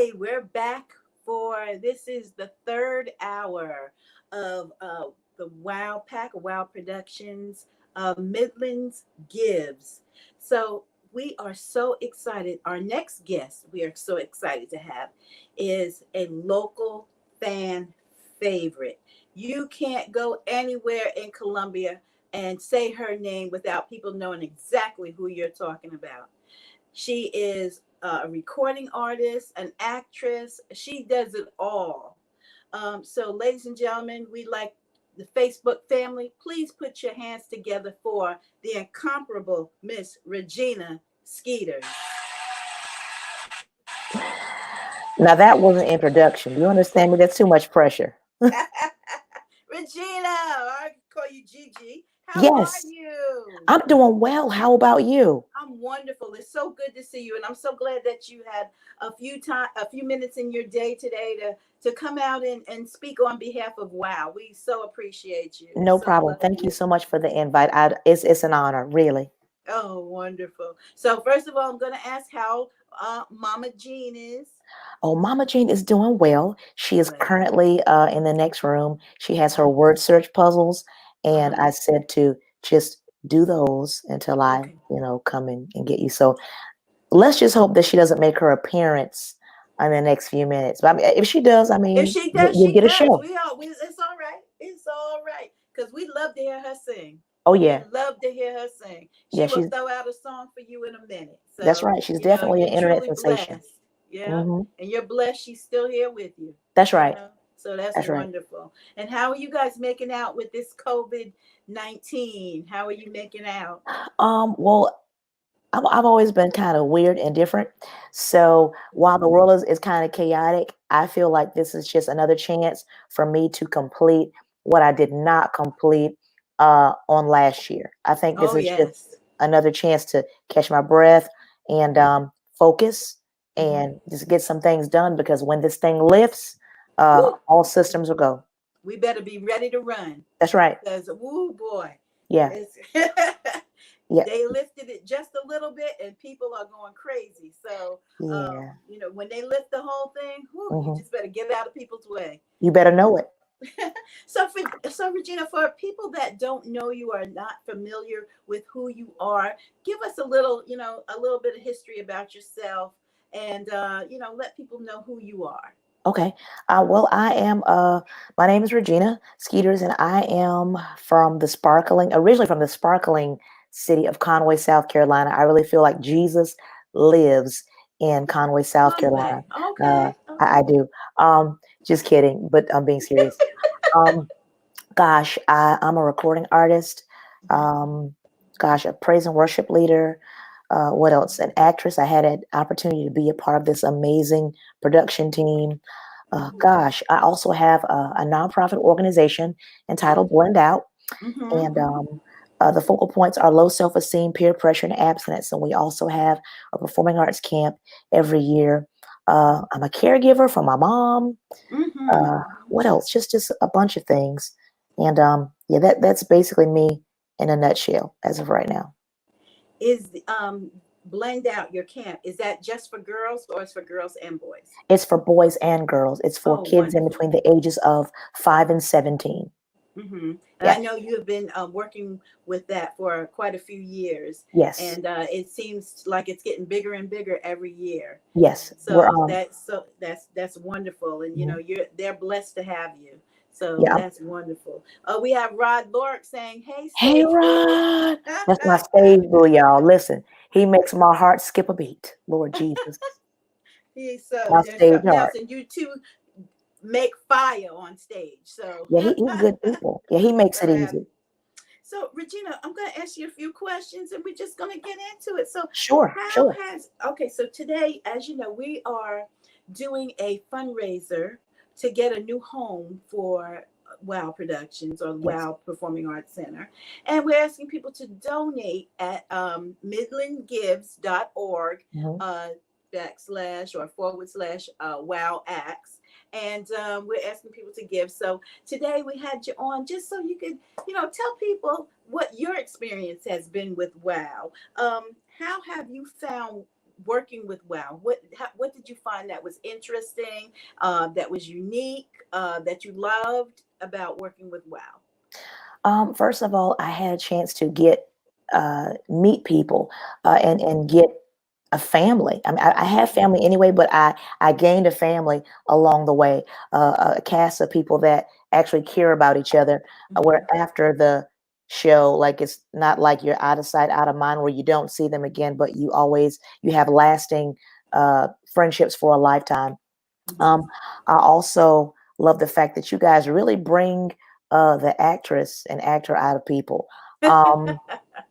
Hey, we're back for this is the third hour of the Wow Pack, Wow Productions, Midlands Gives. So we are so excited. Our next guest we are so excited to have is a local fan favorite. You can't go anywhere in Columbia and say her name without people knowing exactly who you're talking about. She is a recording artist, an actress. She does it all. So, ladies and gentlemen, we like the Facebook family. Please put your hands together for the incomparable Miss Regina Skeeters. Now that was an introduction. You understand me? That's too much pressure. Regina, I call you Gigi. How are Yes, you? I'm doing well. How about you? I'm wonderful. It's so good to see you, and I'm so glad that you had a few minutes in your day today to come out and speak on behalf of Wow. We so appreciate you. No So problem. love Thank you you. so much for the invite. It's an honor, really. Oh, wonderful. So first of all, I'm going to ask how Mama Jean is. Oh, Mama Jean is doing well. She is Good. currently in the next room. She has her word search puzzles, and Uh-huh. I said to just do those until I, Okay. come in and get you. So let's just hope that she doesn't make her appearance in the next few minutes. But I mean, if she does, I If mean, she does, you'll she get a does. show. It's all right. It's all right. Because we love to hear her sing. Oh We yeah, love to hear her sing. yeah. She will She's throw out a song for you in a minute. That's So, right. She's definitely you're an internet truly sensation. blessed. Yeah. Hmm. And you're blessed she's still here with you. That's You right. know. So that's That's right. wonderful. And how are you guys making out with this COVID-19? How are you making out? Well, I've always been kind of weird and different. So while the world is kind of chaotic, I feel like this is just another chance for me to complete what I did not complete on last year. I think this Oh, is just yes. another chance to catch my breath and focus Hmm. and just get some things done because when this thing lifts, Woo. all systems will go. We better be ready to run. That's right. Because, woo, boy. Yeah. It's Yeah. they lifted it just a little bit and people are going crazy. So, Yeah. when they lift the whole thing, whew, you Hmm. just better get out of people's way. You better know it. So Regina, for people that don't know you or not familiar with who you are, give us a little bit of history about yourself, and let people know who you are. Okay. Well, my name is Regina Skeeters, and I am originally from the sparkling city of Conway, South Carolina. I really feel like Jesus lives in Conway, South Carolina. Conway. Uh, Okay. I Okay. do. Just kidding, but I'm being serious. Um, Gosh, I'm a recording artist. Um, a praise and worship leader. What else? An actress. I had an opportunity to be a part of this amazing production team. I also have a nonprofit organization entitled Oh. Blend Out, Mm-hmm, and mm-hmm. the focal points are low self-esteem, peer pressure, and abstinence. And we also have a performing arts camp every year. I'm a caregiver for my mom. Mm-hmm. What else? Just a bunch of things. And yeah, that's basically me in a nutshell as of right now. Is Blend Out your camp? Is that just for girls or is for girls and boys? It's for boys and girls. It's for Oh, kids in wonderful. between the ages of 5 and 17. Hmm. And I Yeah. know you have been working with that for quite a few years, Yes. and it seems like it's getting bigger and bigger every year. Yes. We're So that's wonderful, and mhm. they're blessed to have you. So Yeah. that's wonderful. We have Rod Lorick saying, "Hey, Hey stage boo." Rod. That's my stage boo, y'all. Listen, he makes my heart skip a beat. Lord Jesus. He's My there's stage something else, heart. and you two make fire on stage. So Yeah, he good people. Yeah, he I'm makes so it easy. happy. So, Regina, I'm going to ask you a few questions and we're just going to get into it. So, Sure, sure. okay, so today, as you know, we are doing a fundraiser to get a new home for WOW Productions or Yes. WOW Performing Arts Center. And we're asking people to donate at midlandgives.org Hmm. uh, backslash or forward slash WOW Acts. And we're asking people to give. So today we had you on just so you could tell people what your experience has been with WOW. How have you found working with WOW? What did you find that was interesting, that was unique, that you loved about working with WOW? First of all, I had a chance to get meet people and get a family. I mean, I have family anyway, but I gained a family along the way. A cast of people that actually care about each other. Where Mhm. after the show, like it's not like you're out of sight, out of mind, where you don't see them again, but you have lasting friendships for a lifetime. Mhm. Um, I also love the fact that you guys really bring the actress and actor out of people. Um,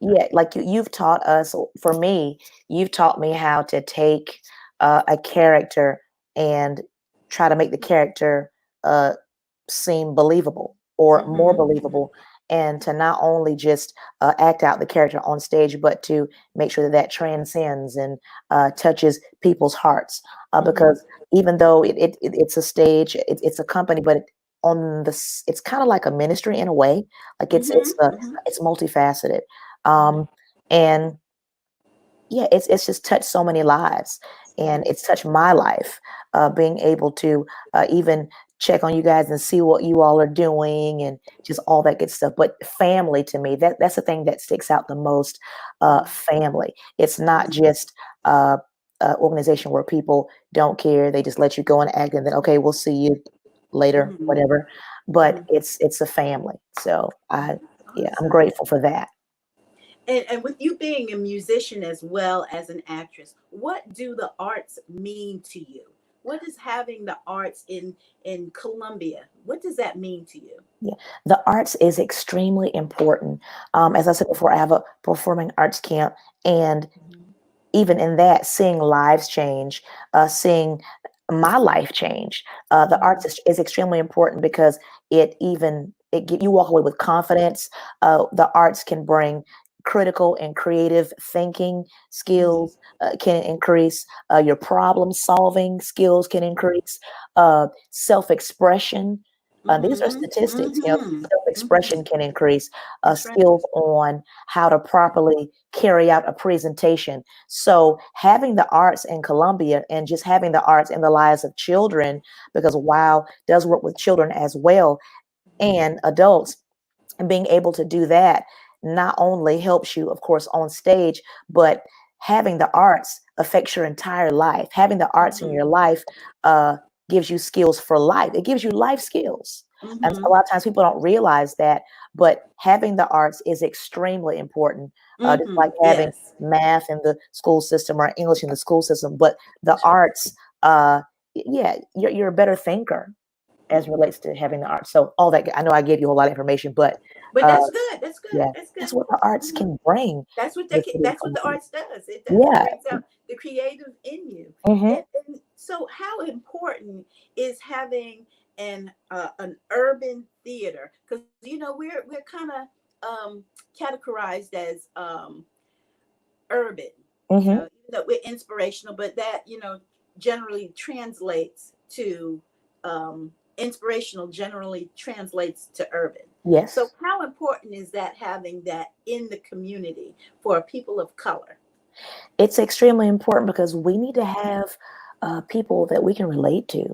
yeah, like you've taught us, for me, you've taught me how to take a character and try to make the character uh, seem believable or more Mhm. Mhm. believable, and to not only just act out the character on stage, but to make sure that that transcends and touches people's hearts. Mhm. Because even though it's a stage, it's a company, but it's kind of like a ministry in a way. Like Mhm. Mhm. it's multifaceted, Mhm. um, and yeah, it's just touched so many lives, and Yes. it's touched my life. Being able to even check on you guys and see what you all are doing, and just all that good stuff. But family, to me, that's the thing that sticks out the most. Mhm. Family. It's not Mhm. just organization where people don't care; they just let you go and act, and then okay, we'll see you later, Mhm. whatever. But Mhm. it's a family, so yeah, I'm Awesome. grateful for that. And with you being a musician as well as an actress, what do the arts mean to you? What is having the arts in Columbia? What does that mean to you? Yeah, the arts is extremely important. As I said before, I have a performing arts camp, and Mhm. even in that, seeing lives change, seeing my life change. The arts Mhm. is extremely important because you walk away with confidence. The arts can bring critical and creative thinking Mhm. skills, can increase your problem solving skills, can Mhm. increase self expression. These are Mhm. statistics. Mhm. Self Mhm. expression can increase That's right. skills on how to properly carry out a presentation. So having the arts in Columbia and just having the arts in the lives of children, because WOW does work with children as well and adults, and being able to do that not only helps you, of course, on stage, but having the arts affects your entire life. Having the arts in your Mhm. life gives you skills for life. It gives you life skills. And a Mhm. lot of times people don't realize that, but having the arts is extremely important, just like Mhm. having Yes. math in the school system or English in the school system. But the That's right. arts, yeah, you're a better thinker as Mhm. relates to having the arts. So all that, I know I gave you a whole lot of information, but But uh, that's good. That's good. yeah, That's that's good. what the arts Mhm. can bring to the city of That's what the Columbia. arts does. It does. It Yeah. brings out the creative in you. Hmm. And so, how important is having an urban theater? Because we're kind of categorized as urban. Hmm. Even though we're inspirational, but that generally translates to inspirational. Generally translates to urban. So, Yes. how important is that having that in the community for people of color? It's extremely important because we need to have people that we can relate to. Uh,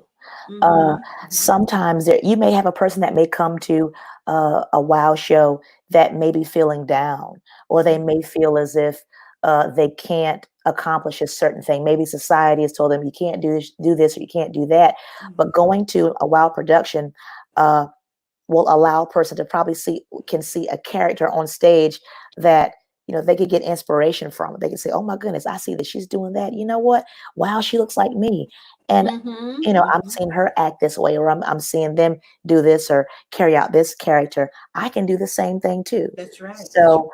Mm-hmm. Mm-hmm. Sometimes you may have a person that may come to a WOW show that may be feeling down, or they Mm-hmm. may feel as if they can't accomplish a certain thing. Maybe society has told them you can't do this, or you can't do that. But going to a WOW production uh, will allow a person to probably see a character on stage that they could get inspiration from. They can say, "Oh my goodness, I see that she's doing that. You know what? Wow, she looks like me." And Mm-hmm. I'm Mm-hmm. seeing her act this way, or I'm seeing them do this or carry out this character. I can do the same thing too. That's right. That's right. So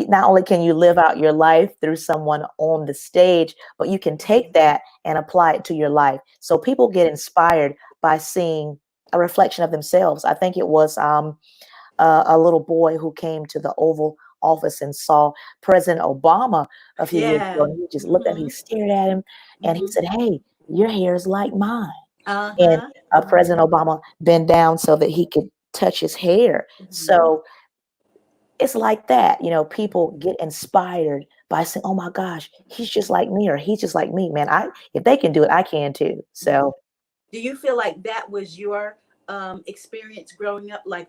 not only can you live out your life through someone on the stage, but you can take that and apply it to your life. So people get inspired by seeing a reflection of themselves. I think it was a little boy who came to the Oval Office and saw President Obama a few years ago, Yeah. and he just looked at him, he Mm-hmm. stared at him, and he Mm-hmm. said, "Hey, your hair is like mine." And Uh-huh. President Obama bent down so that he could touch his hair. Mm-hmm. So it's like that. People get inspired by saying, "Oh my gosh, he's just like me," or "He's just like me." Man, I if they can do it, I can too. Mhm. So Do you feel like that was your experience growing up? Like,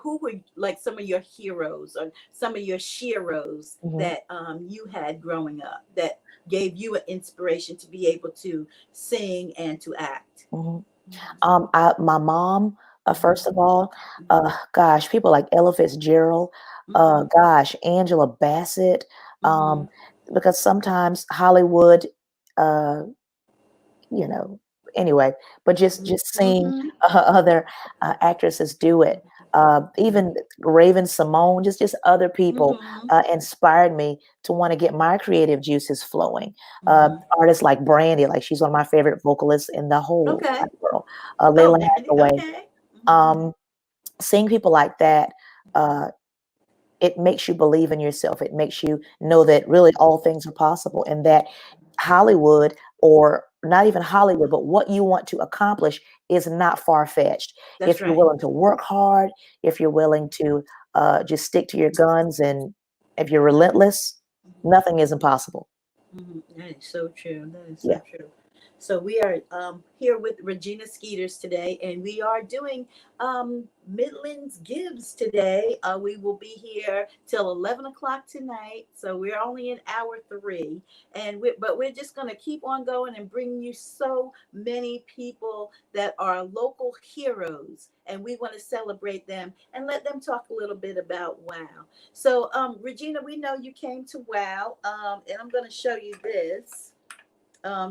who were like some of your heroes or some of your sheroes mhm, that you had growing up that gave you an inspiration to be able to sing and to act? mhm. Mhm. My mom, Mhm. first of all, Mhm. gosh, people like Ella Fitzgerald, Mhm. gosh, Angela Bassett, um, Mhm. because sometimes Hollywood, uh, you know, anyway, but just seeing Mhm. other actresses do it, even Raven Simone, just other people Mhm. inspired me to want to get my creative juices flowing. Mhm. Artists like Brandy, like she's one of my favorite vocalists in the whole Okay. wide world. Oh, Layla Brandy. Hathaway. Okay. Mhm. Um, Seeing people like that, uh, it makes you believe in yourself. It makes you know that really all things are possible, and that Hollywood, or not even Hollywood, but what you want to accomplish is not far fetched. That's If you're right. willing to work hard, if you're willing to just stick to your guns, and if you're relentless, nothing is impossible. That is so true. That is so Yeah. true. So we are here with Regina Skeeters today, and we are doing Midlands Gives today. We will be here till 11 o'clock tonight. So we're only in hour three, and we're just going to keep on going and bring you so many people that are local heroes, and we want to celebrate them and let them talk a little bit about WOW. So, Regina, we know you came to WOW, and I'm going to show you this.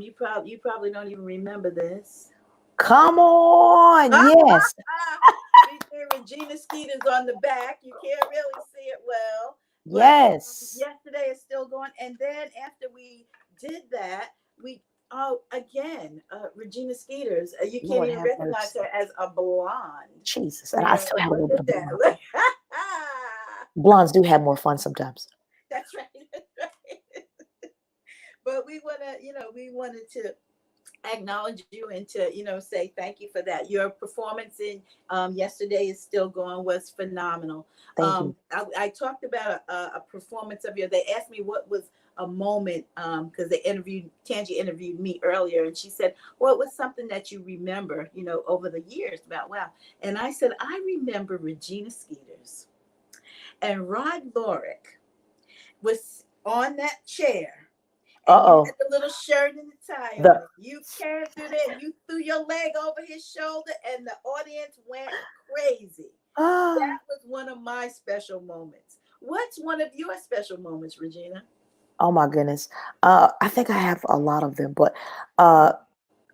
You probably don't even remember this. Come on. Yes. We see Regina Skeeters on the back. You can't really see it well, but Yes. yesterday is still going. And then after we did that, we again Regina Skeeters. You can't Lord even have recognize mercy. her as a blonde. Jesus. And I So still have a look little bit at of that. blonde. Look. Blondes do have more fun sometimes. That's right. That's right. But we wanted to acknowledge you and to say thank you for that. Your performance in yesterday is still going, was phenomenal. Thank you. I talked about a performance of yours. They asked me what was a moment, because they interviewed Tangi interviewed me earlier, and she said, what was something that you remember over the years about WOW? And I said, I remember Regina Skeeters and Rod Lorick was on that chair, and you Uh-oh. had the little shirt and the tie on The it. You came through there and you threw your leg over his shoulder, and the audience went crazy. ah, That was one of my special moments. What's one of your special moments, Regina? oh my goodness. I think I have a lot of them, but uh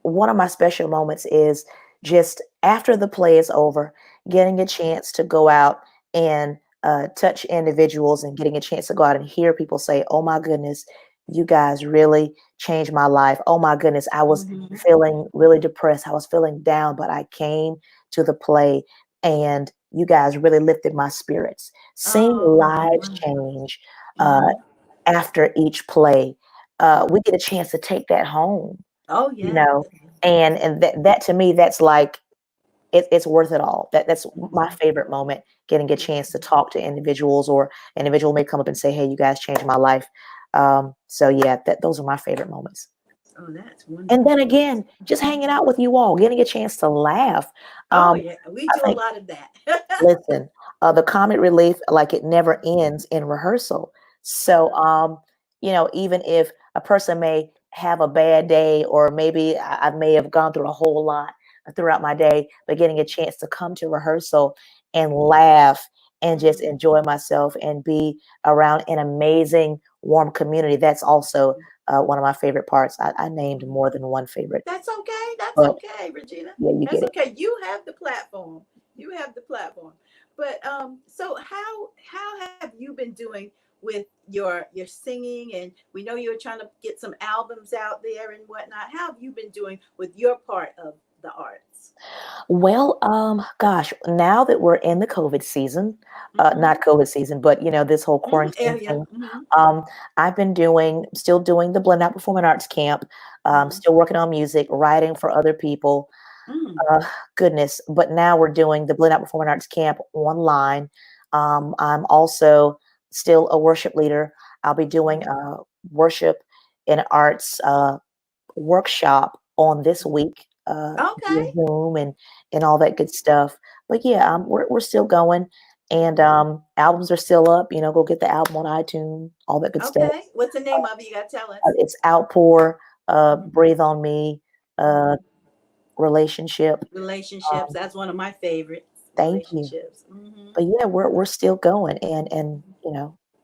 one of my special moments is just after the play is over, getting a chance to go out and touch individuals, and getting a chance to go out and hear people say, "Oh my goodness, you guys really changed my life. Oh my goodness, I was Mm-hmm. feeling really depressed. I was feeling down, but I came to the play and you guys really lifted my spirits." Seeing Oh, lives wonderful. change uh, Mm-hmm. after each play, we get a chance to take that home, Oh, you yeah. know, and that to me, that's like it's worth it all. That's my Mhm. favorite moment, getting a chance to talk to individuals, or an individual may come up and say, "Hey, you guys changed my life." So yeah, those are my favorite moments. Oh, that's And then wonderful. again, just hanging out with you all, getting a chance to laugh. Oh, Um, yeah. We I do a think lot of that. Listen, the comic relief, like, it never ends in rehearsal. So, Uh-huh. even if a person may have a bad day, or maybe I may have gone through a whole lot throughout my day, but getting a chance to come to rehearsal and laugh and just Mhm. enjoy myself and be around an amazing, warm community, that's also one of my favorite parts. I named more than one favorite, That's okay. That's but okay, Regina. yeah, you That's get it. okay. You have the platform. You have the platform. But so how have you been doing with your singing? And we know you're trying to get some albums out there and whatnot. How have you been doing with your part of the arts? Well, gosh, now that we're in the COVID season, Mm-hmm. not COVID season, but this whole Mm-hmm. quarantine Area. thing, Mm-hmm. um, still doing the Blend Out Performing Arts Camp, Mm-hmm. still working on music, writing for other people. Mm-hmm. Uh, Goodness, but now we're doing the Blend Out Performing Arts Camp online. I'm also still a worship leader. I'll be doing a worship and arts workshop on this week via Okay. Zoom and all that good stuff. But yeah, we're still going, and albums are still up. Go get the album on iTunes, all that good stuff. Okay. What's the name of it? You gotta tell us. It's Outpour, Mhm. Breathe on Me, uh, Mhm. Relationship. Relationships. Um, That's one of my favorites. thank you. Relationships. Hmm. But yeah, we're still going, and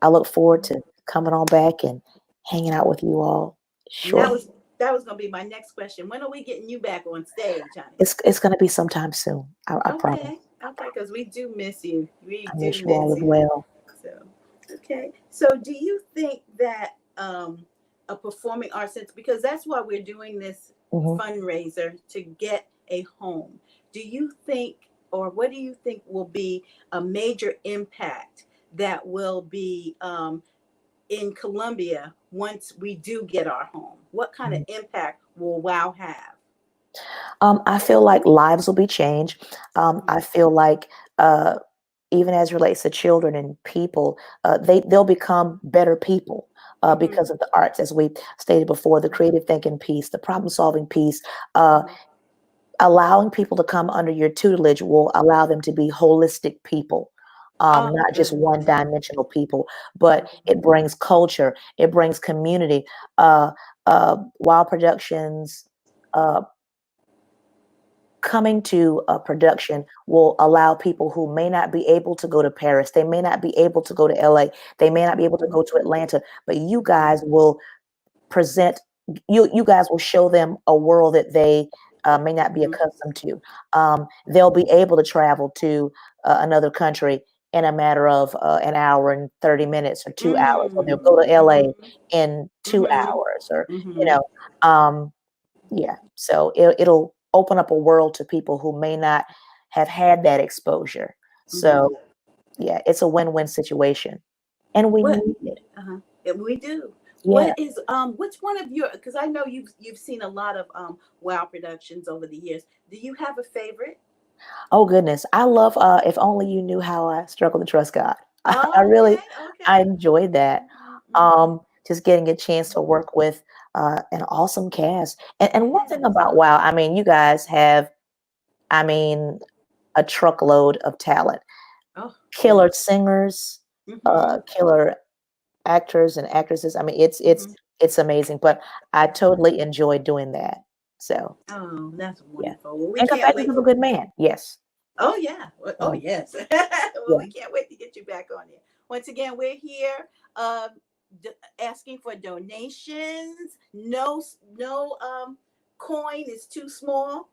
I look forward to coming on back and hanging out with you all And that shortly. was that was gonna be my next question. When are we getting you back on stage, honey? It's going to be sometime soon. I promise. Okay, okay, because we do miss you. We I do miss you all miss as you. well. So, okay. So, do you think that a performing arts center, because that's why we're doing this Hmm. fundraiser to get a home, do you think, or what do you think will be a major impact that will be in Columbia once we do get our home? What kind of impact will WOW have? I feel like lives will be changed. I feel like uh, even as relates to children and people, they'll become better people Mm-hmm. because of the arts, as we stated before, the creative thinking piece, the problem solving piece. Uh, Mm-hmm. Allowing people to come under your tutelage will allow them to be holistic people, Oh, not just good. one dimensional people, but Mm-hmm. it brings culture, it brings community. Wild Productions. Uh, Coming to a production will allow people who may not be able to go to Paris, they may not be able to go to LA, they may not be able to go to Atlanta, but you guys will present you guys will show them a world that they may not be Mm-hmm. accustomed to. They'll be able to travel to another country in a matter of an hour and 30 minutes or 2 hours, or they'll Mm-hmm. go to LA Mm-hmm. in two Mm-hmm. hours or you Mm-hmm. know um, yeah, so it'll open up a world to people who may not have had that exposure. Mm-hmm. So yeah, it's a win-win situation, and we What? need it. Uh-huh. Yeah, we do. Yeah. What's one of your, because I know you've seen a lot of WoW productions over the years. Do you have a favorite? Oh goodness, I love. If only you knew how I struggle to trust God. I really, Okay, I okay. enjoyed that. Mm-hmm. Just getting a chance to work with an awesome cast. And one thing Yes. about Wow, I mean, you guys have, I mean, a truckload of talent. Oh, Killer yes. singers, Mm-hmm. killer actors and actresses. I mean, Mm-hmm. it's amazing. But I totally enjoy doing that. So Oh, that's yeah, wonderful. Well, we and can't Capacious wait. is a good man. Yes. Oh yeah. Oh Yeah. yes. Well, Yeah. we can't wait to get you back on here. Once again, we're here um, asking for donations. No coin is too small.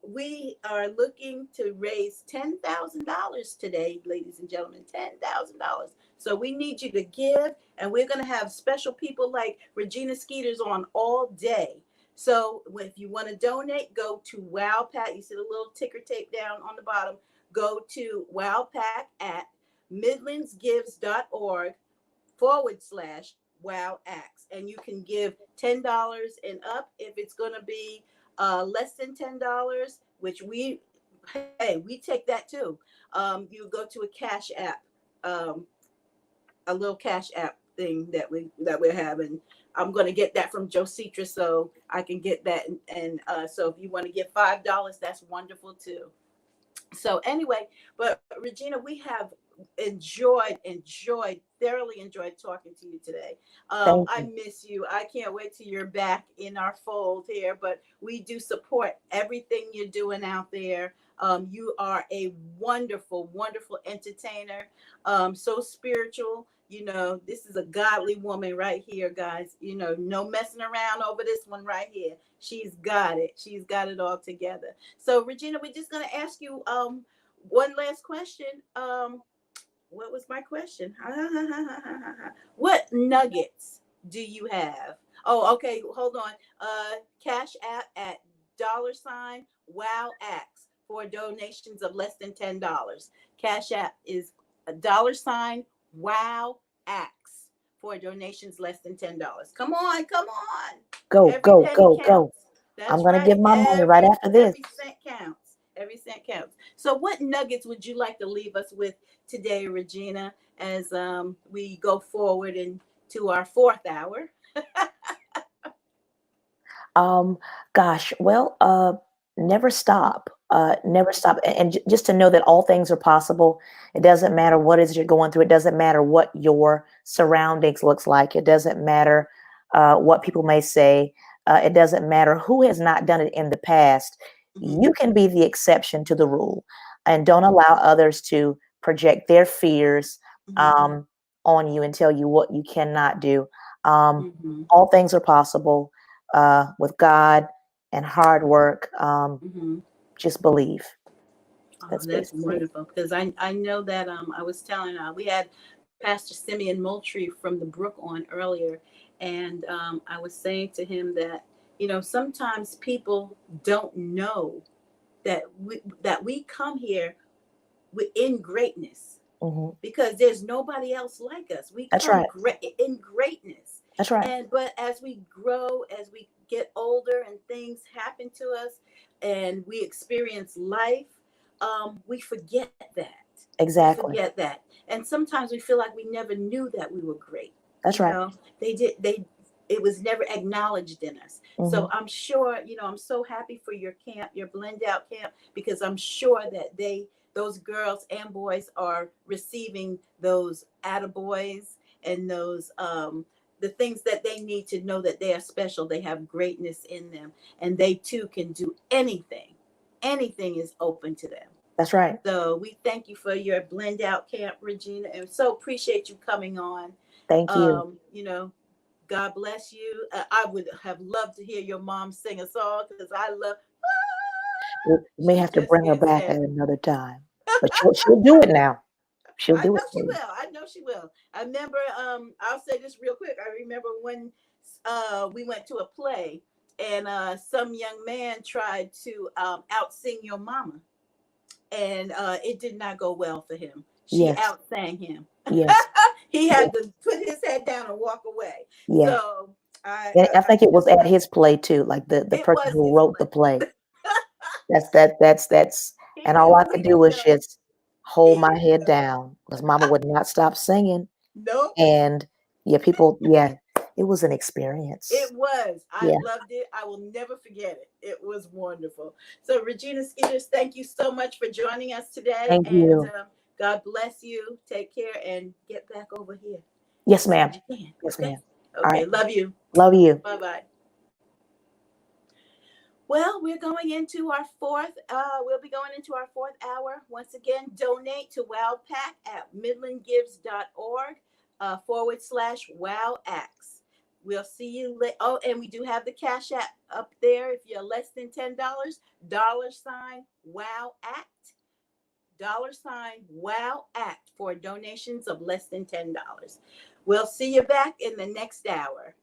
We are looking to raise $10,000 today, ladies and gentlemen. $10,000. So we need you to give, and we're going to have special people like Regina Skeeters on all day. So if you want to donate, go to WowPack. You see the little ticker tape down on the bottom. Go to WowPack at midlandsgives.org/WowActs, and you can give $10 and up. If it's going to be less than $10, which we take that too. You go to a Cash App, um, a little Cash App thing that we're having. I'm going to get that from Jositra so I can get that, and so if you want to give $5, that's wonderful too. So anyway, but Regina, we have thoroughly enjoyed talking to you today. Thank I you. miss you. I can't wait till you're back in our fold here, but we do support everything you're doing out there. You are a wonderful, wonderful entertainer, so spiritual. This is a godly woman right here, guys. No messing around over this one right here. She's got it. She's got it all together. So, Regina, we're just going to ask you one last question. What was my question? What nuggets do you have? Oh, okay. Hold on. Cash app at $WowActs for donations of less than $10. Cash app is $WowActs for donations less than $10. Come on, come on. Go, Every go, penny go, go. counts. I'm That's gonna right. give my money right Every after this. every cent counts. Every cent counts. So, what nuggets would you like to leave us with today, Regina, as we go forward into our fourth hour? Um, Gosh, well, never stop. Never stop. And just to know that all things are possible. It doesn't matter what it is you're going through. It doesn't matter what your surroundings looks like. It doesn't matter what people may say. It doesn't matter who has not done it in the past. Mm-hmm, You can be the exception to the rule, and don't allow others to project their fears mm-hmm, um, on you and tell you what you cannot do. Um, mm-hmm, all things are possible with God and hard work. mm-hmm. Just believe. Oh, That's that's basically it. wonderful because I know that I was telling we had Pastor Simeon Moultrie from the Brook on earlier, and I was saying to him that sometimes people don't know that we come here in greatness Hmm. because there's nobody else like us. We That's come right. in greatness. That's right. And but as we grow, as we get older and things happen to us and we experience life, we forget that. We Exactly. forget that. And sometimes we feel like we never knew that we were great. That's right. They it was never acknowledged in us. So Hmm. I'm sure, I'm so happy for your camp, your blend out camp, because I'm sure that those girls and boys are receiving those attaboys and those the things that they need to know that they are special. They have greatness in them, and they too can do anything. Anything is open to them. That's right. So we thank you for your blend out camp, Regina, and so appreciate you coming on. Thank you. Um, you know, God bless you. I would have loved to hear your mom sing a song because I love. We may She have to just bring her can't back at stand. another time, but she'll do it now. She'll I do know it she for you. will. I know she will. I remember. I'll say this real quick. I remember when we went to a play and some young man tried to out sing your mama, and it did not go well for him. She Yes. outsang him. Yes. He Yes. had to put his head down and walk away. Yes. So And I I think it was just at like his play too, like the it person was who his wrote the play. play. That's He and all I knew. could He do didn't was know. just hold He my didn't head know. down because mama would not stop singing. Nope. And yeah, people, yeah, it was an experience. It was. I Yeah. loved it. I will never forget it. It was wonderful. So, Regina Skeeters, thank you so much for joining us today. Thank And you. God bless you. Take care and get back over here Yes, as soon ma'am. as you can. Yes, Okay. ma'am. All Okay. right. Love you. Love you. Bye bye. Well, we're going into our we'll be going into our fourth hour. Once again, donate to WowPack at midlandgives.org /Wow Acts. We'll see you later. Oh, and we do have the Cash App up there. If you're less than $10, $Wow Act, $Wow Act for donations of less than $10. We'll see you back in the next hour.